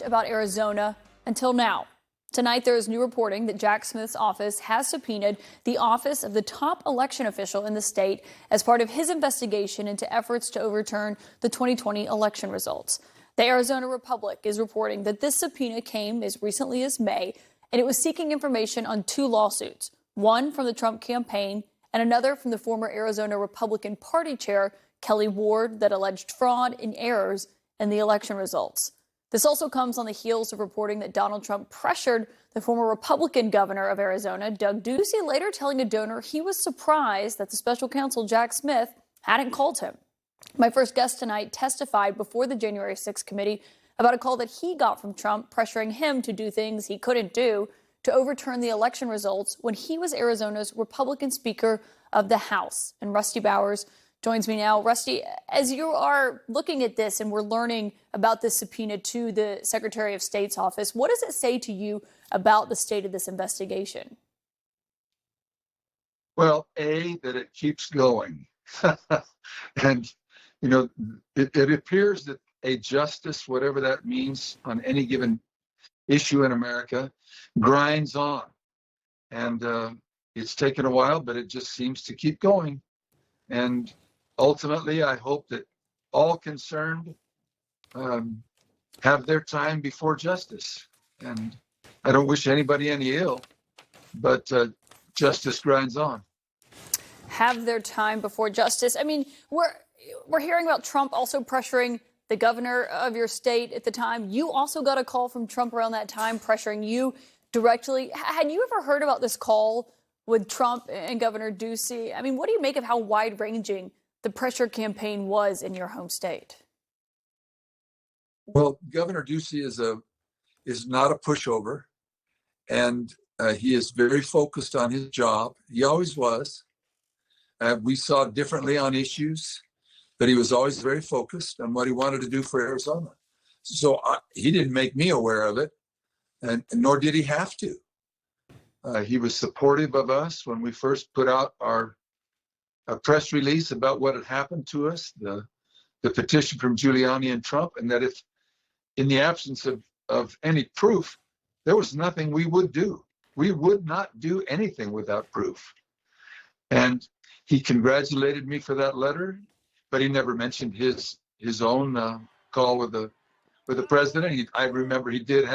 about Arizona until now. Tonight, there is new reporting that Jack Smith's office has subpoenaed the office of the top election official in the state as part of his investigation into efforts to overturn the 2020 election results. The Arizona Republic is reporting that this subpoena came as recently as May, and it was seeking information on two lawsuits, one from the Trump campaign and another from the former Arizona Republican Party chair, Kelly Ward, that alleged fraud and errors in the election results. This also comes on the heels of reporting that Donald Trump pressured the former Republican governor of Arizona, Doug Ducey, later telling a donor he was surprised that the special counsel, Jack Smith, hadn't called him. My first guest tonight testified before the January 6th committee about a call that he got from Trump pressuring him to do things he couldn't do to overturn the election results when he was Arizona's Republican Speaker of the House. And Rusty Bowers joins me now. Rusty, as you are looking at this and we're learning about this subpoena to the Secretary of State's office, what does it say to you about the state of this investigation? Well, that it keeps going. And, it appears that a justice, whatever that means on any given issue in America, grinds on. And it's taken a while, but it just seems to keep going. And ultimately, I hope that all concerned have their time before justice. And I don't wish anybody any ill, but justice grinds on. Have their time before justice. I mean, we're hearing about Trump also pressuring the governor of your state at the time. You also got a call from Trump around that time pressuring you directly. Had you ever heard about this call with Trump and Governor Ducey? I mean, what do you make of how wide-ranging the pressure campaign was in your home state? Well, Governor Ducey is not a pushover, and he is very focused on his job. He always was. We saw differently on issues, but he was always very focused on what he wanted to do for Arizona. So he didn't make me aware of it, and nor did he have to. He was supportive of us when we first put out our press release about what had happened to us, the petition from Giuliani and Trump, and that if in the absence of any proof, there was nothing we would do. We would not do anything without proof. And he congratulated me for that letter, but he never mentioned his own call with the president. I remember he did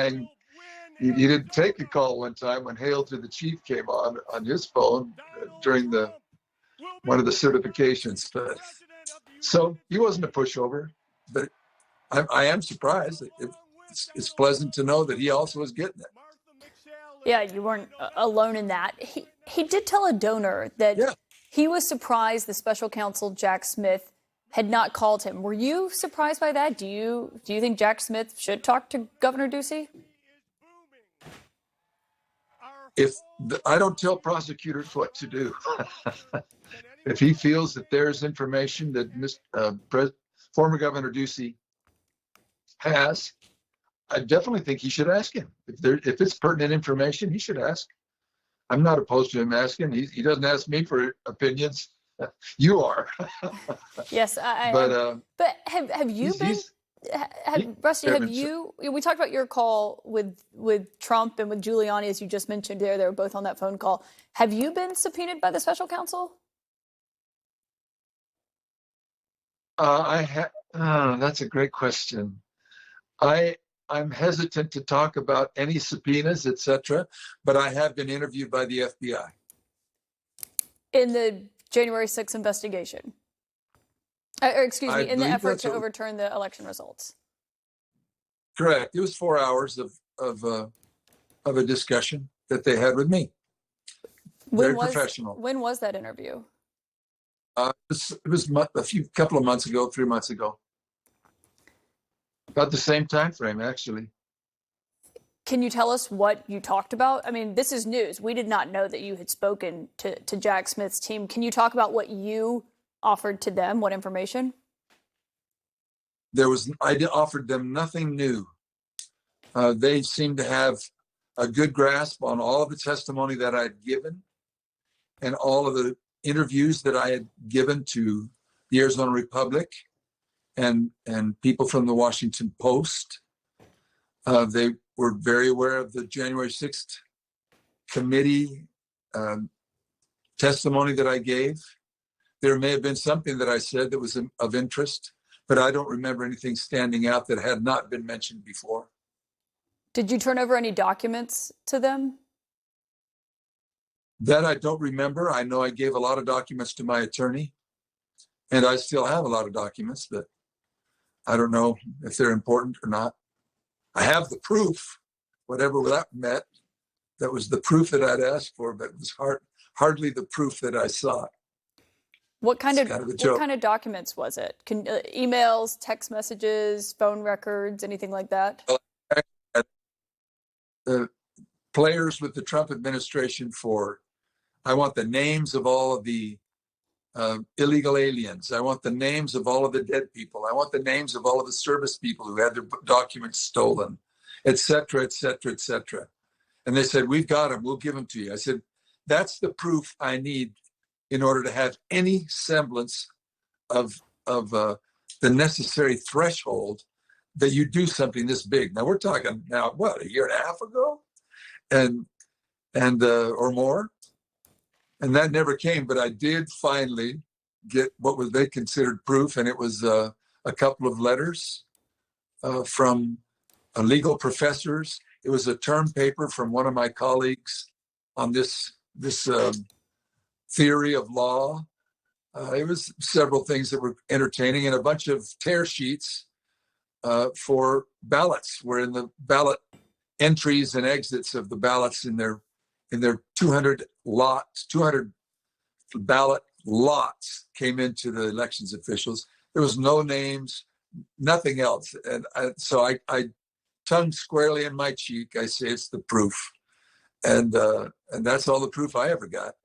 he did take a call one time when Hail to the Chief came on his phone during one of the certifications. So he wasn't a pushover, but I am surprised. It's pleasant to know that he also was getting it. Yeah, you weren't alone in that. He did tell a donor that he was surprised the special counsel, Jack Smith, had not called him. Were you surprised by that? Do you think Jack Smith should talk to Governor Ducey? I don't tell prosecutors what to do. If he feels that there's information that former Governor Ducey has, I definitely think he should ask him. If it's pertinent information, he should ask. I'm not opposed to him asking. He doesn't ask me for opinions. You are. Yes, but have you been? Rusty, have you? We talked about your call with Trump and with Giuliani, as you just mentioned there. They were both on that phone call. Have you been subpoenaed by the special counsel? That's a great question. I'm hesitant to talk about any subpoenas, etc., but I have been interviewed by the FBI. In the January 6th investigation? In the effort to overturn the election results. Correct. It was 4 hours of a discussion that they had with me. Very professional. When was that interview? It was a couple of months ago, 3 months ago. About the same time frame, actually. Can you tell us what you talked about? I mean, this is news. We did not know that you had spoken to Jack Smith's team. Can you talk about what you offered to them? What information? I offered them nothing new. They seemed to have a good grasp on all of the testimony that I had given and all of the interviews that I had given to the Arizona Republic and people from the Washington Post. They were very aware of the January 6th committee testimony that I gave. There may have been something that I said that was of interest, but I don't remember anything standing out that had not been mentioned before. Did you turn over any documents to them? That I don't remember. I know I gave a lot of documents to my attorney, and I still have a lot of documents, but I don't know if they're important or not. I have the proof, whatever that meant. That was the proof that I'd asked for, but it was hardly the proof that I sought. What kind of documents was it? Emails, text messages, phone records, anything like that? The players with the Trump administration I want the names of all of the illegal aliens. I want the names of all of the dead people. I want the names of all of the service people who had their documents stolen, et cetera, et cetera, et cetera. And they said, we've got them. We'll give them to you. I said, that's the proof I need in order to have any semblance of the necessary threshold that you do something this big. Now we're talking now, what, a year and a half ago, and or more, and that never came. But I did finally get what they considered proof, and it was a couple of letters from legal professors. It was a term paper from one of my colleagues on this theory of law. It was several things that were entertaining, and a bunch of tear sheets for ballots, wherein the ballot entries and exits of the ballots in their 200 ballot lots came into the elections officials. There was no names, nothing else, and so I tongue squarely in my cheek, I say it's the proof, and that's all the proof I ever got.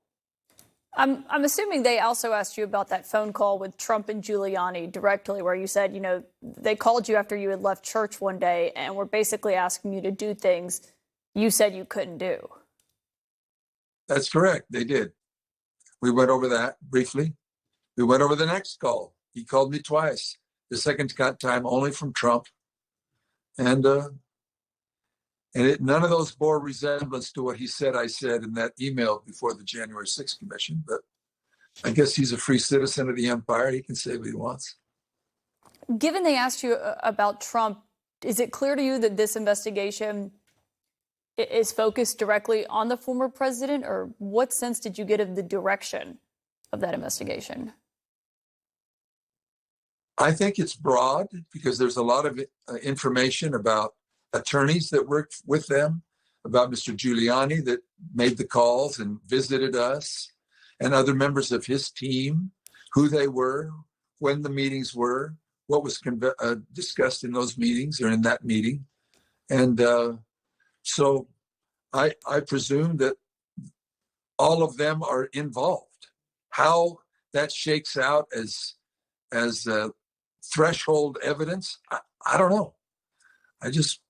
I'm assuming they also asked you about that phone call with Trump and Giuliani directly, where you said, they called you after you had left church one day and were basically asking you to do things you said you couldn't do. That's correct. They did. We went over that briefly. We went over the next call. He called me twice. The second time only from Trump. And none of those bore resemblance to what he said I said in that email before the January 6th commission. But I guess he's a free citizen of the empire. He can say what he wants. Given they asked you about Trump, is it clear to you that this investigation is focused directly on the former president, or what sense did you get of the direction of that investigation? I think it's broad because there's a lot of information about attorneys that worked with them, about Mr. Giuliani that made the calls and visited us, and other members of his team, who they were, when the meetings were, what was discussed in those meetings or in that meeting. And so I presume that all of them are involved. How that shakes out as threshold evidence, I don't know. I just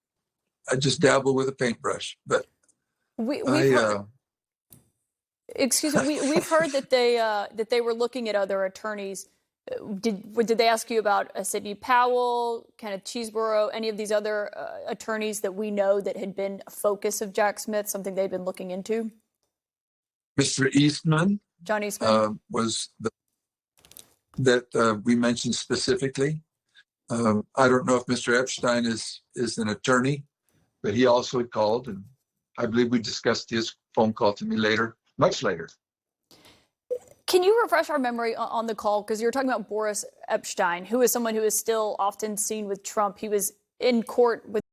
dabble with a paintbrush, but we've heard that they were looking at other attorneys. Did they ask you about Sidney Powell, Kenneth Chesebro, any of these other attorneys that we know that had been a focus of Jack Smith, something they've been looking into? Mr. Eastman, John Eastman, was that we mentioned specifically. I don't know if Mr. Epstein is an attorney, but he also had called, and I believe we discussed his phone call to me later, much later. Can you refresh our memory on the call? Because you're talking about Boris Epstein, who is someone who is still often seen with Trump. He was in court with